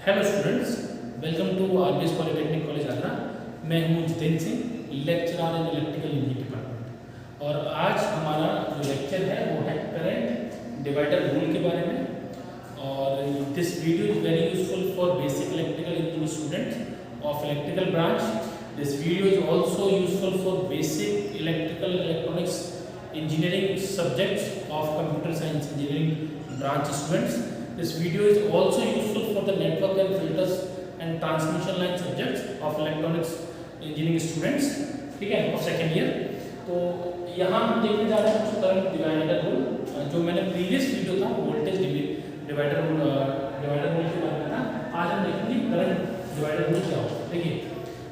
Hello students, welcome to RBS polytechnic college Agra. मैं हूं Jitendra Singh, lecturer in electrical engineering department. और आज हमारा जो लेक्चर है वो है करंट डिवाइडर रूल के बारे में। और this video is very useful for basic electrical engineering students of electrical branch. This video is also useful for basic electrical electronics engineering subjects of computer science engineering branch students. This video is also useful for the network and filters and transmission line subjects of electronics engineering students, ठीक है, of second year। तो यहाँ हम देखने जा रहे हैं current divider rule. जो मैंने प्रीवियस वीडियो था वोल्टेज डिवाइडर रूल के बारे में था। आज हम देखेंगे करंट डिवाइडर रूल क्या होता है। देखिए,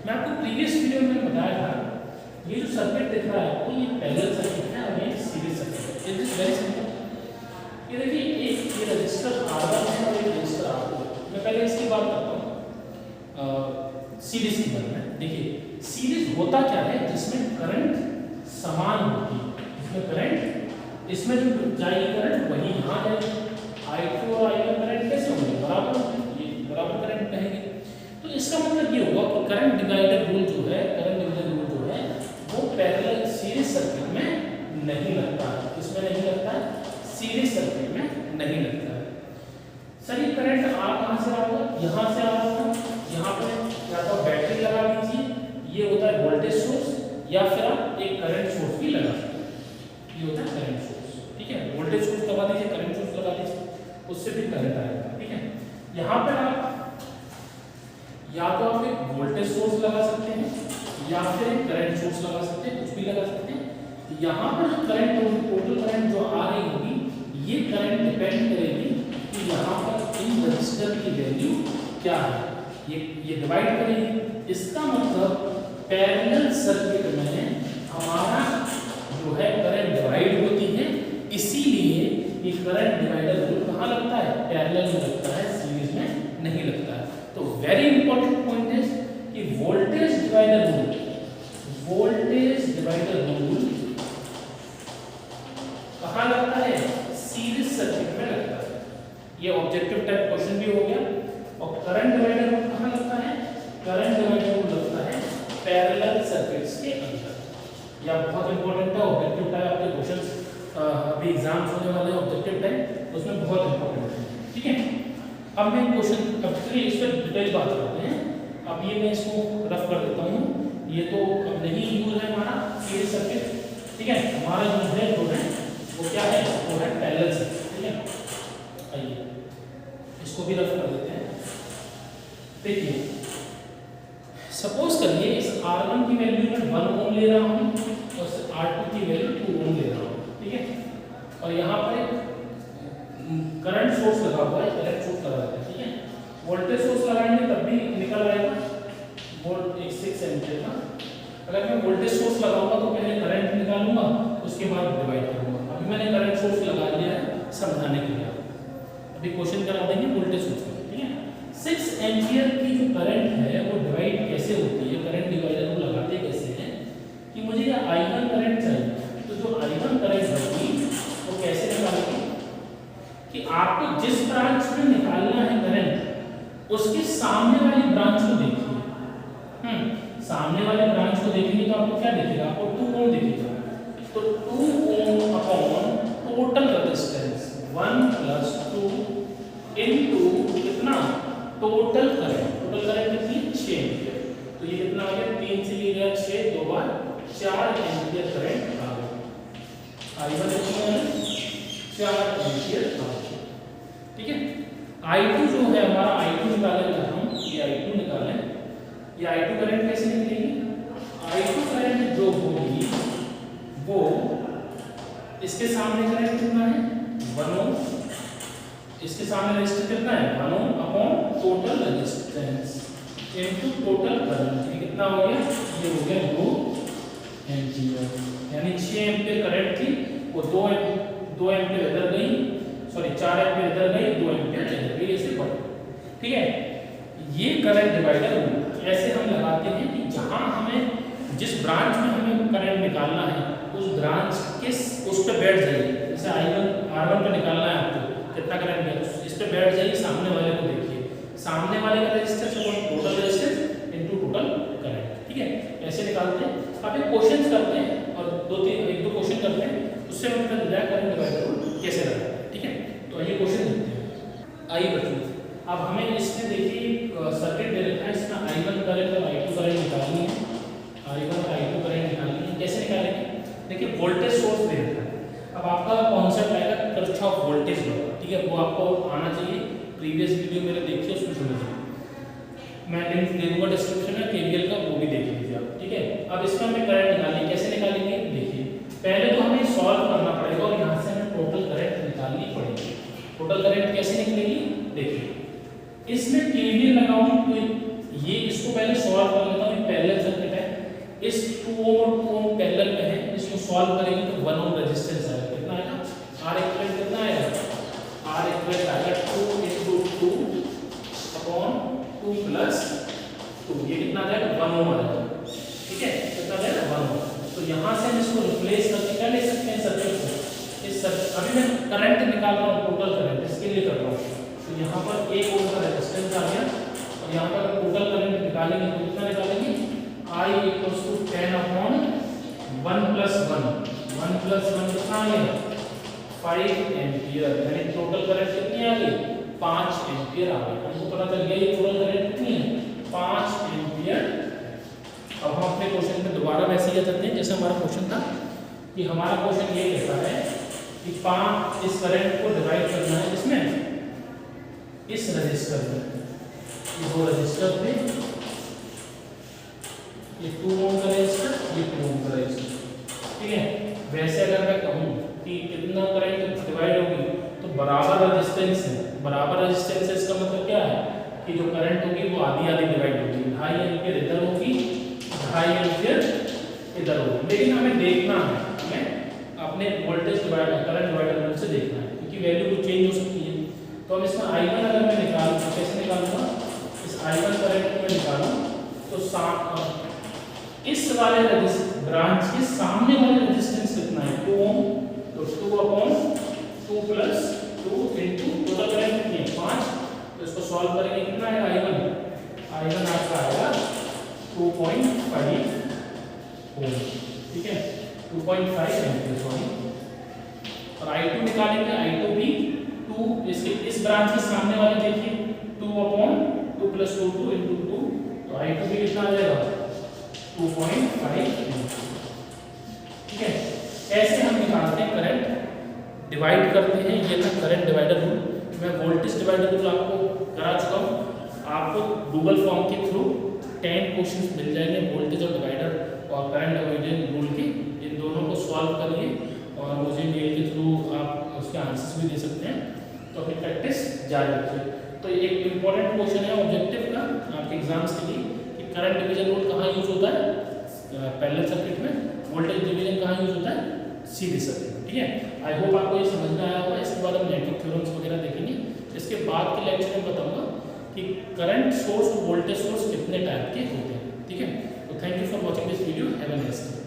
मैं आपको प्रीवियस वीडियो में बताया था, ये जो सर्किट दिख रहा है आपको, ये पैरेलल सर्किट है और ये सीरीज सर्किट है। It is very simple. ये देखिए, एक ये रजिस्टर R1 है और एक रजिस्टर R2 है। मैं पहले इसकी बात करता हूँ सीरीज की बारे में। देखिए, सीरीज होता क्या है, जिसमें करंट समान होती है, जिसमें करंट इसमें जो जाएगी करंट वही यहाँ जाएगी। I2 और I1 करंट कैसे होंगे, बराबर होंगे, ये बराबर करंट कहेंगे। तो इसका मतलब ये होगा कि करंट डिवाइडर रूल जो है, करंट डिवाइडर रूल जो है वो पैरेलल सीरीज सर्किट में नहीं लगता है। किसमें नहीं लगता है? सीरीज सर्किट में नहीं लगता है। सर, ये करंट कहाँ से आ रहा है? यहाँ से आ रहा है। यहाँ पे या तो बैटरी लगा दीजिए, ये होता है वोल्टेज सोर्स, या फिर आप एक करंट सोर्स भी लगा सकते हैं। ये होता है करंट सोर्स, ठीक है। वोल्टेज सोर्स लगा दीजिए, करंट सोर्स लगा दीजिए, उससे भी करंट आएगा, ठीक है। यहाँ पर आप या तो आप एक वोल्टेज सोर्स लगा सकते हैं या फिर एक करंट सोर्स लगा सकते हैं, कुछ भी लगा सकते हैं। यहाँ पर जो करंट होगी, टोटल करंट जो आ रही होगी, ये करंट डिपेंड करेगी कि यहाँ पर इन रजिस्टर की वैल्यू क्या है, ये डिवाइड करेगी। इसका मतलब पैरेलल सर्किट में हमारा जो है करंट डिवाइड होती है, इसीलिए ये करंट डिवाइडर रूल कहाँ लगता है? पैरेलल में लगता है, सीरीज में नहीं लगता है। तो वेरी इंपॉर्टेंट पॉइंट है कि वोल्टेज डिवाइडर रूल कहाँ लगता है? सीरीज सर्किट में लगता है। ये ऑब्जेक्टिव टाइप क्वेश्चन भी हो गया। और करंट डिवाइडर रूल कहाँ लगता है? करंट डिवाइडर रूल लगता है पैरेलल सर्किट्स के अंदर। यह बहुत इंपॉर्टेंट है। ऑब्जेक्टिव टाइप आपके क्वेश्चंस अभी एग्जाम्स होने वाले हैं, ऑब्जेक्टिव टाइप, उसमें बहुत इंपॉर्टेंट है, ठीक है। अब मैं क्वेश्चन अब चलिए इस पर डिटेल बात करते हैं। अब ये मैं इसको रफ कर देता हूँ। ये तो अब नहीं यूज है हमारा सीरीज सर्किट, ठीक है। हमारा यूज है जो है वो क्या है? वो है पैरेलल सर्किट, ठीक है। आइए इसको भी रफ कर देते हैं। देखिए, सपोज करिए इस R1 की वैल्यू में 1 ओम ले रहा हूँ और R2 की वैल्यू 2 ओम ले रहा हूँ, ठीक है। और यहाँ पर एक करंट सोर्स लगा हुआ है, करंट सोर्स लगा है, ठीक है। वोल्टेज सोर्स लगाएंगे तब भी निकल आएगा वोल्ट 6 एम्पीयर का। अगर मैं वोल्टेज सोर्स लगाऊंगा तो पहले करंट निकालूंगा, उसके बाद डिवाइड करूंगा। अभी मैंने करंट सोर्स लगा लिया है समझाने के लिए। अभी क्वेश्चन करा देंगे वोल्टेज सोर्स का, ठीक है। 6 एम्पीयर की जो करंट है वो डिवाइड कैसे होती है? करंट डिवाइडर को लगाते कैसे हैं कि मुझे ये I1 करंट चाहिए, तो जो I1 करंट होगी वो कैसे निकालेंगे कि आपको जिस ब्रांच में निकालना है करंट, उसके सामने वाली ब्रांच को देखिए। सामने वाले ब्रांच को देखेंगे तो आपको क्या दिखेगा? आपको 2 ओम दिखेगा। तो 2 ओम अपॉन टोटल रेजिस्टेंस 1 + 2 इनटू कितना? Total current. टोटल करंट कितनी? 6 एम्पीयर। तो ये कितना आ गया? 3 से ले गया 6, 2 बार 4 एम्पीयर करंट आ गया। I1 कितना है? 4 एम्पीयर आ गया, ठीक है। I2 जो है हमारा, I2 निकालेंगे हम, ये I2 निकालें। ये I2 करंट कैसे निकलेगी? I2 करंट जो होगी वो इसके सामने करंट कितना है? 1 ओम। इसके सामने रेजिस्टेंस कितना है? 1 ohm upon total resistance into total current. ये कितना हो गया? ये हो गया 2 एम्पीयर। यानी 6 एम्पीयर करंट थी, वो 2 एम्पीयर इधर गई, सॉरी 4 एम्पीयर इधर गई, 2 एम्पीयर इधर गई, ऐसे बढ़, ठीक है। ये करंट डिवाइडर रूल ऐसे हम लगाते हैं कि जहां हमें जिस ब्रांच में हमें करंट निकालना है उस ब्रांच के उस पे बैठ जाइए। जैसे R1 पे निकालना है आपको, कितना करंट है, इस पे बैठ जाइए, सामने वाले को देखिए। सामने वाले का resistance upon total resistance into total current, ठीक है, ऐसे निकालते हैं। अब एक क्वेश्चन करते हैं और एक दो क्वेश्चन करते हैं, उससे हम पता चल जाएगा करंट डिवाइडर रूल कैसे लगाते हैं, ठीक है। तो आइए क्वेश्चन देखते हैं। आइए बच्चों, अब हमें इसमें देखिए सर्किट दे रखा है, इसमें I1 करंट और I2 करंट निकालनी है। I1 और I2 करंट निकालनी है, कैसे निकालेंगे? देखिए वोल्टेज सोर्स दे रखा है। अब आपका कॉन्सेप्ट आएगा किरचॉफ वोल्टेज लॉ, ठीक है, वो आपको आना चाहिए। प्रीवियस वीडियो मेरे देखिए, उसमें समझिए, मैं लिंक दे दूंगा डिस्क्रिप्शन में, केवीएल का, वो भी देख लीजिए आप, ठीक है। अब इसमें हमें करंट निकालनी है, कैसे निकालेंगे? देखिए पहले तो हमें सॉल्व करना पड़ेगा और यहाँ से हमें टोटल करंट निकालनी पड़ेगी। टोटल करंट कैसे निकलेगी? देखिए इसमें केवीएल लगाऊं तो ये इसको पहले सॉल्व कर लेता हूं। पैरेलल सर्किट है, इस 2 ओम और 2 ओम पैरेलल में है, इसको सॉल्व करेंगे तो 1 ओम रेजिस्टेंस आएगा। कितना आएगा? R इक्विवेलेंट कितना आएगा? R इक्विवेलेंट आएगा 2 × 2 अपॉन 2 + 2, ये कितना आ जाएगा? 1 ओम आ जाएगा, ठीक है, कितना आ जाएगा? 1 ओम। तो यहाँ से हम इसको रिप्लेस करके क्या ले सकते हैं? सर्किट को, इस अभी मैं करंट निकाल रहा हूँ, टोटल करंट इसके लिए कर रहा हूँ। तो यहाँ पर 1 ओम का रेजिस्टेंस आ गया और यहाँ पर टोटल करंट निकालेंगे तो कितना निकालेंगे? I = 10 अपॉन 1 + 1, 1 + 1 कितना आ गया? 5 एम्पियर, यानी टोटल करंट कितनी आ गई? 5 एम्पियर आ गई। हमको पता चल गया ये टोटल करंट कितनी है? 5 एम्पियर। अब हम अपने क्वेश्चन में दोबारा वैसे ही चलते हैं जैसे हमारा क्वेश्चन था, कि हमारा क्वेश्चन ये कहता है कि 5 इस करंट को डिवाइड करना है, इसमें इस रजिस्टर में, ये दो रजिस्टर थे, ये 2 ओम का रजिस्टर, ये 2 ओम का रजिस्टर, ठीक है। वैसे अगर मैं कहूँ कि कितना करंट डिवाइड होगी तो बराबर रेजिस्टेंस है, बराबर रेजिस्टेंस है, इसका मतलब क्या है कि जो करंट होगी वो आधी आधी डिवाइड होगी, 2.5 एम्पियर इधर होगी, 2.5 एम्पियर इधर होगी। लेकिन हमें देखना है, हमें अपने voltage divider, current divider rule से देखना है, क्योंकि वैल्यू कुछ चेंज हो सकती है। तो अब इसमें I1 अगर मैं निकालूं तो कैसे निकालूंगा? इस I1 करंट को मैं निकालूं तो इस वाले ब्रांच के सामने वाले रेजिस्टेंस कितना है? 2 ओम, तो 2 अपॉन 2 + 2 इनटू टोटल करंट कितनी है? 5। तो इसको सॉल्व करेंगे, कितना आएगा? I1 आपका आएगा 2.5 ओम, ठीक है, 2.5 एम्पियर सॉरी। और I2 निकालेंगे, I2 भी 2, इस ब्रांच के सामने वाले देखिए 2 अपॉन 2 + 2 2 इनटू 2, तो I2 भी कितना आ जाएगा? 2.5, ठीक है। ऐसे हम निकालते हैं करंट, डिवाइड करते हैं। ये था करंट डिवाइडर रूल। मैं वोल्टेज डिवाइडर रूल आपको करा चुका हूँ। आपको गूगल फॉर्म के थ्रू 10 क्वेश्चंस मिल जाएंगे वोल्टेज और डिवाइडर और करंट डिवाइडर रूल के। इन दोनों को सॉल्व करिए और मुझे मेल के थ्रू आप उसके आंसर्स भी दे सकते हैं। तो अपनी प्रैक्टिस जारी रखिए। तो एक इम्पॉर्टेंट क्वेश्चन है ऑब्जेक्टिव का आपके एग्जाम्स के लिए कि करंट डिवीजन रूल कहाँ यूज होता है? पैरेलल सर्किट में। वोल्टेज डिवीजन कहाँ यूज होता है? सीरीज सर्किट में, ठीक है। आई होप आपको ये समझ में आया होगा। इसके बाद हम नेटवर्क थ्योरम्स वगैरह देखेंगे। इसके बाद के लेक्चर में बताऊंगा कि करंट सोर्स और वोल्टेज सोर्स कितने टाइप के होते हैं, ठीक है। तो thank you for watching this video. Have a nice day.